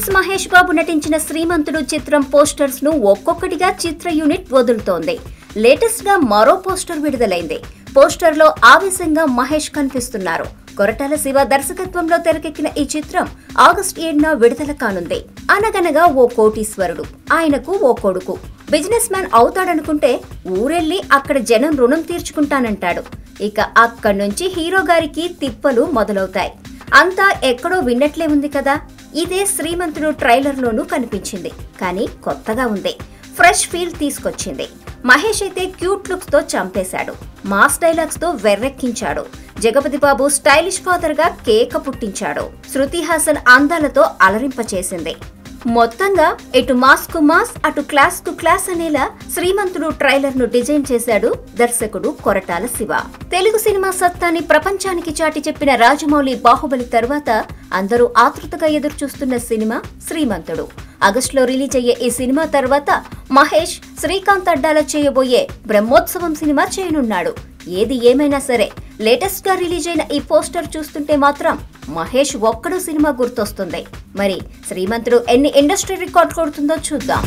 Prince Mahesh Babu నటించిన శ్రీమంతుడు చిత్రం posters ను ఒక్కొక్కటిగా చిత్ర యూనిట్ వదులుతోంది. లేటెస్ట్ గా మరో పోస్టర్ విడుదలైంది. పోస్టర్ లో ఆవేశంగా మహేష్ కనిపిస్తున్నారు. కొరటాల శివ దర్శకత్వంలో తెరకెక్కిన ఈ చిత్రం ఆగస్టు 7న విడుదల కానుంది. అనగనగా ఓ కోటీశ్వరుడు, ఆయనకు ఓ కొడుకు. బిజినెస్ మ్యాన్ అవుతాడనుకుంటే ఊరెళ్లి అక్కడ జనం రుణం తీర్చుకుంటానంటాడు. ఇక అక్కడి నుంచి హీరో గారికి తిప్పలు మొదలవుతాయి. అంతా ఎక్కడో విన్నట్లే ఉంది కదా. ఇదే శ్రీమంతుడు ట్రైలర్ లోనూ కనిపించింది. కానీ కొత్తగా ఉంది, ఫ్రెష్ ఫీల్ తీసుకొచ్చింది. మహేష్ అయితే క్యూట్ లుక్స్ తో చంపేశాడు. మాస్ డైలాగ్స్ తో వెర్రెక్కించాడు. జగపతి బాబు స్టైలిష్ ఫాదర్ గా కేక పుట్టించాడు. శృతి హాసన్ అందాలతో అలరింపచేసింది. మొత్తంగా ఇటు మాస్ కు మాస్, అటు క్లాస్ కు క్లాస్ అనేలా శ్రీమంతుడు ట్రైలర్ ను డిజైన్ చేశాడు దర్శకుడు కొరటాల శివ. తెలుగు సినిమా సత్తాని ప్రపంచానికి చాటి చెప్పిన రాజమౌళి బాహుబలి తర్వాత అందరూ ఆతృతగా ఎదురుచూస్తున్న సినిమా శ్రీమంతుడు. ఆగస్టులో రిలీజ్ అయ్యే ఈ సినిమా తర్వాత మహేష్ శ్రీకాంత్ అడ్డాల చేయబోయే బ్రహ్మోత్సవం సినిమా చేయనున్నాడు. ఏది ఏమైనా సరే లేటెస్ట్ గా రిలీజ్ అయిన ఈ పోస్టర్ చూస్తుంటే మాత్రం మహేష్ ఒక్కడు సినిమా గుర్తొస్తుంది. మరి శ్రీమంతుడు ఎన్ని ఇండస్ట్రీ రికార్డ్ కొడుతుందో చూద్దాం.